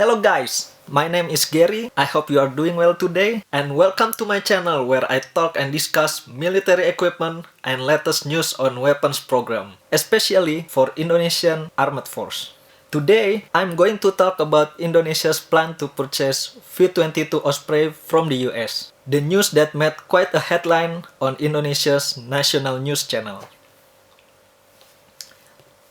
Hello guys, my name is Gary. I hope you are doing well today and welcome to my channel where I talk and discuss military equipment and latest news on weapons program, especially for Indonesian Armed Force. Today, I'm going to talk about Indonesia's plan to purchase V-22 Osprey from the US. The news that made quite a headline on Indonesia's national news channel.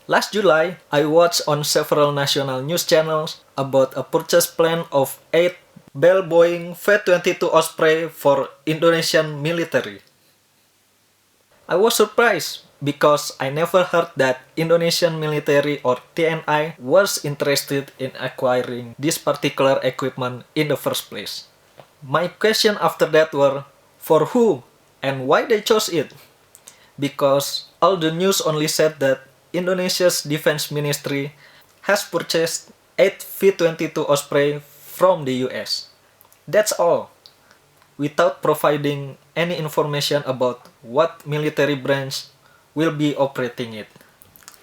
Last July, I watched on several national news channels about a purchase plan of 8 Bell Boeing V-22 Osprey for Indonesian military. I was surprised because I never heard that Indonesian military or TNI was interested in acquiring this particular equipment in the first place. My question after that were, for who and why they chose it? Because all the news only said that Indonesia's Defense Ministry has purchased 8 V-22 Osprey from the US. That's all, without providing any information about what military branch will be operating it.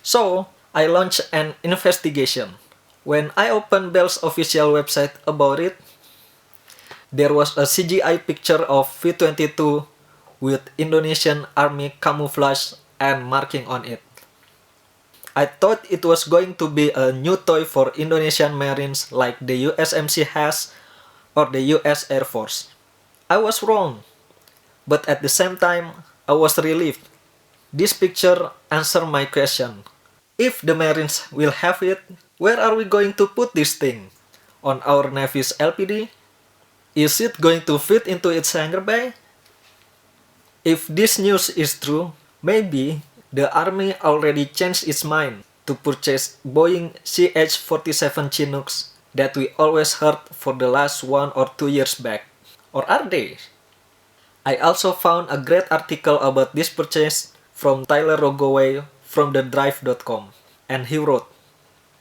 So, I launched an investigation. When I opened Bell's official website about it, there was a CGI picture of V-22 with Indonesian Army camouflage and marking on it. I thought it was going to be a new toy for Indonesian Marines like the USMC has or the US Air Force. I was wrong, but at the same time, I was relieved. This picture answered my question. If the Marines will have it, where are we going to put this thing? On our Navy's LPD? Is it going to fit into its hangar bay? If this news is true, maybe the Army already changed its mind to purchase Boeing CH-47 Chinooks that we always heard for the last 1 or 2 years back. Or are they? I also found a great article about this purchase from Tyler Rogoway from thedrive.com, and he wrote,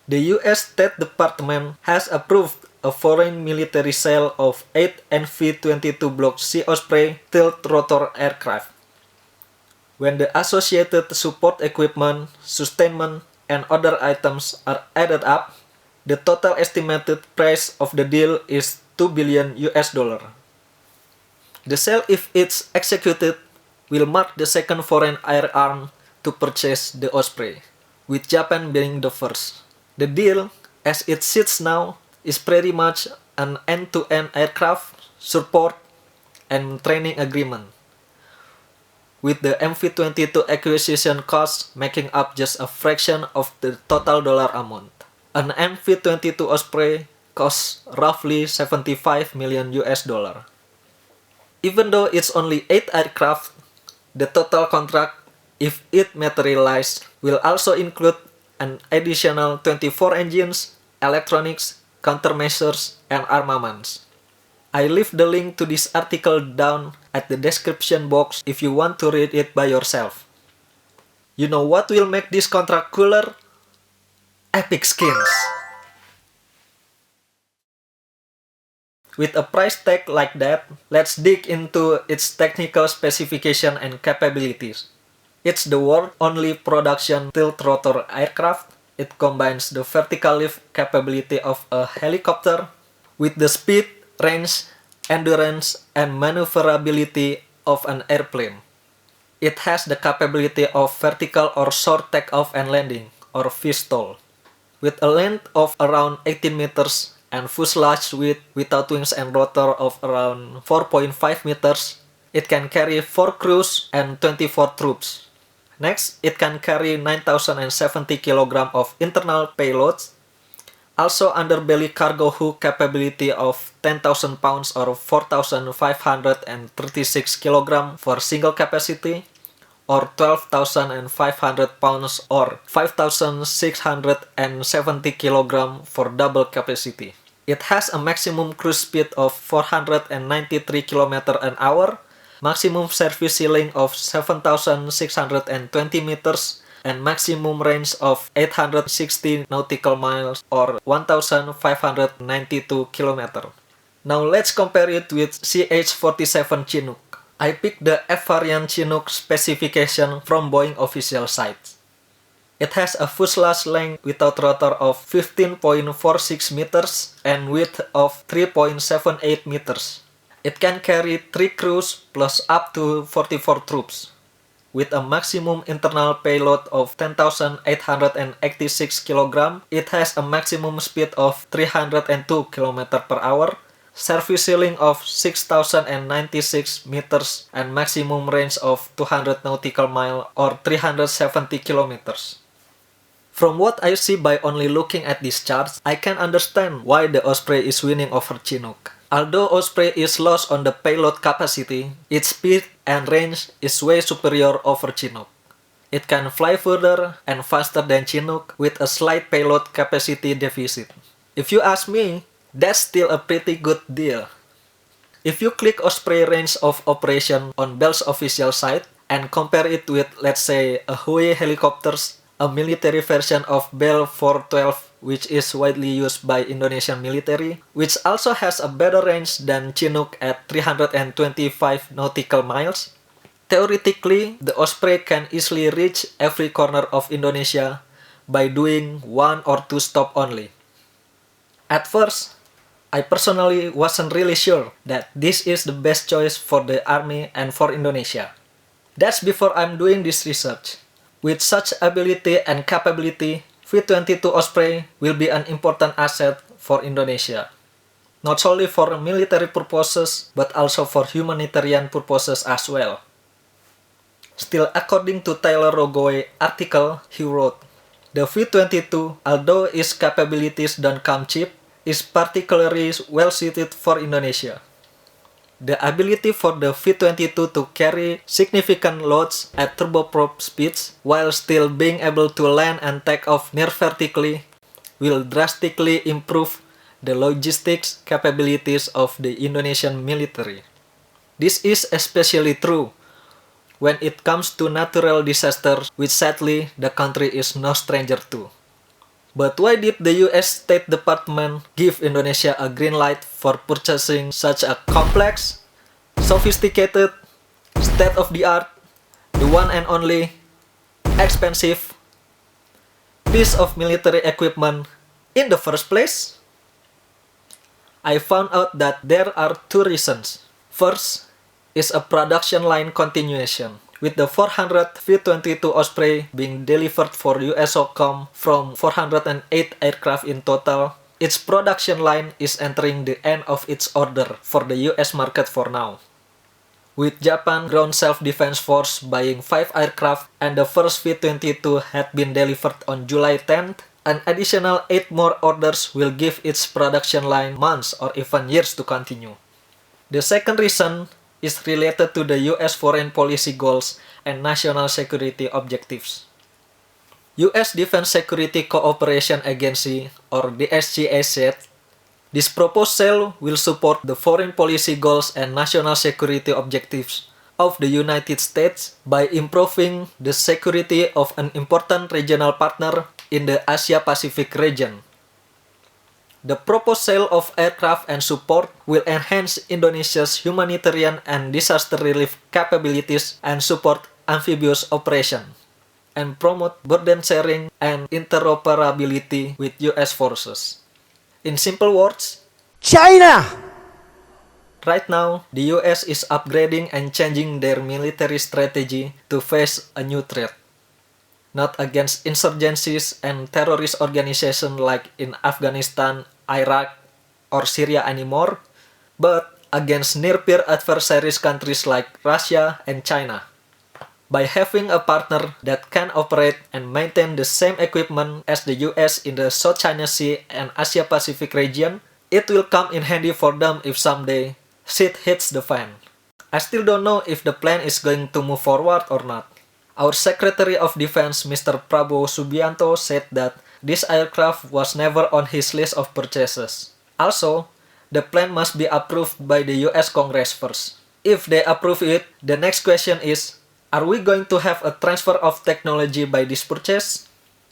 the US State Department has approved a foreign military sale of 8 NV-22 Block C Osprey tilt-rotor aircraft. When the associated support equipment, sustainment, and other items are added up, the total estimated price of the deal is $2 billion. The sale, if it's executed, will mark the second foreign air arm to purchase the Osprey, with Japan being the first. The deal, as it sits now, is pretty much an end-to-end aircraft, support, and training agreement, with the MV-22 acquisition cost making up just a fraction of the total dollar amount. An MV-22 Osprey costs roughly $75 million. Even though it's only 8 aircraft, the total contract, if it materialized, will also include an additional 24 engines, electronics, countermeasures, and armaments. I leave the link to this article down at the description box if you want to read it by yourself. You know what will make this contract cooler? Epic skins! With a price tag like that, let's dig into its technical specification and capabilities. It's the world's only production tilt-rotor aircraft. It combines the vertical lift capability of a helicopter with the speed, range, endurance, and maneuverability of an airplane. It has the capability of vertical or short takeoff and landing, or VSTOL, with a length of around 18 meters and fuselage width without wings and rotor of around 4.5 meters. It can carry 4 crews and 24 troops. Next, it can carry 9,070 kg of internal payloads. Also underbelly cargo hook capability of 10,000 pounds or 4,536 kg for single capacity, or 12,500 pounds or 5,670 kg for double capacity. It has a maximum cruise speed of 493 km an hour, maximum service ceiling of 7,620 meters, and maximum range of 860 nautical miles or 1,592 km. Now let's compare it with CH-47 Chinook. I picked the F variant Chinook specification from Boeing official site. It has a fuselage length without rotor of 15.46 meters and width of 3.78 meters. It can carry 3 crews plus up to 44 troops. With a maximum internal payload of 10,886 kg, it has a maximum speed of 302 km per hour, service ceiling of 6,096 meters, and maximum range of 200 nautical mile or 370 kilometers. From what I see by only looking at these charts, I can understand why the Osprey is winning over Chinook. Although Osprey is lost on the payload capacity, its speed and range is way superior over Chinook. It can fly further and faster than Chinook with a slight payload capacity deficit. If you ask me, that's still a pretty good deal. If you click Osprey range of operation on Bell's official site and compare it with, let's say, a Huey helicopters, a military version of Bell 412 which is widely used by Indonesian military, which also has a better range than Chinook at 325 nautical miles. Theoretically, the Osprey can easily reach every corner of Indonesia by doing 1 or 2 stops only. At first, I personally wasn't really sure that this is the best choice for the army and for Indonesia. That's before I'm doing this research. With such ability and capability, V-22 Osprey will be an important asset for Indonesia. Not solely for military purposes, but also for humanitarian purposes as well. Still, according to Taylor Rogoe article, he wrote, the V-22, although its capabilities don't come cheap, is particularly well suited for Indonesia. The ability for the V-22 to carry significant loads at turboprop speeds while still being able to land and take off near vertically will drastically improve the logistics capabilities of the Indonesian military. This is especially true when it comes to natural disasters, which sadly the country is no stranger to. But why did the US State Department give Indonesia a green light for purchasing such a complex, sophisticated, state-of-the-art, the one and only, expensive piece of military equipment in the first place? I found out that there are 2 reasons. First is a production line continuation, with the 400 V-22 Osprey being delivered for USOCOM from 408 aircraft in total. Its production line is entering the end of its order for the US market for now. With Japan Ground Self-Defense Force buying 5 aircraft and the first V-22 had been delivered on July 10th, an additional 8 more orders will give its production line months or even years to continue. The second reason is related to the US foreign policy goals and national security objectives. US Defense Security Cooperation Agency, or DSCA, said, this proposed sale will support the foreign policy goals and national security objectives of the United States by improving the security of an important regional partner in the Asia-Pacific region. The proposed sale of aircraft and support will enhance Indonesia's humanitarian and disaster relief capabilities and support amphibious operation, and promote burden sharing and interoperability with US forces. In simple words, China! Right now, the US is upgrading and changing their military strategy to face a new threat. Not against insurgencies and terrorist organizations like in Afghanistan, Iraq, or Syria anymore, but against near-peer adversaries countries like Russia and China. By having a partner that can operate and maintain the same equipment as the US in the South China Sea and Asia-Pacific region, it will come in handy for them if someday shit hits the fan. I still don't know if the plan is going to move forward or not. Our Secretary of Defense, Mr. Prabowo Subianto, said that this aircraft was never on his list of purchases. Also, the plan must be approved by the US Congress first. If they approve it, the next question is, are we going to have a transfer of technology by this purchase?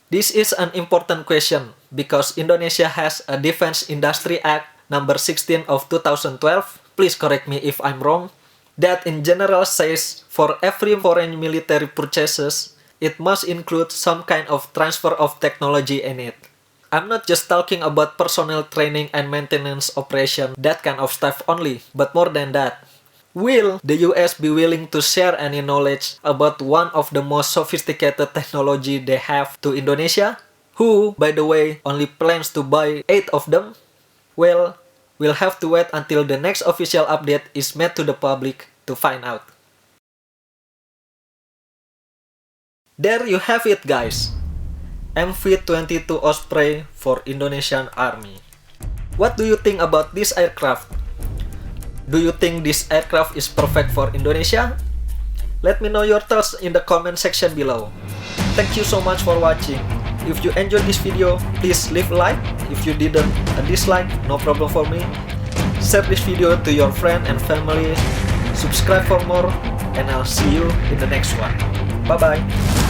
This is an important question because Indonesia has a Defense Industry Act number 16 of 2012, please correct me if I'm wrong, that in general says for every foreign military purchases, it must include some kind of transfer of technology in it. I'm not just talking about personnel training and maintenance operation, that kind of stuff only, but more than that. Will the US be willing to share any knowledge about one of the most sophisticated technology they have to Indonesia? Who, by the way, only plans to buy 8 of them? Well, we'll have to wait until the next official update is made to the public to find out. There you have it, guys. MV-22 Osprey for Indonesian Army. What do you think about this aircraft? Do you think this aircraft is perfect for Indonesia? Let me know your thoughts in the comment section below. Thank you so much for watching. If you enjoyed this video, please leave a like. If you didn't, a dislike, no problem for me. Share this video to your friend and family. Subscribe for more, and I'll see you in the next one. Bye bye.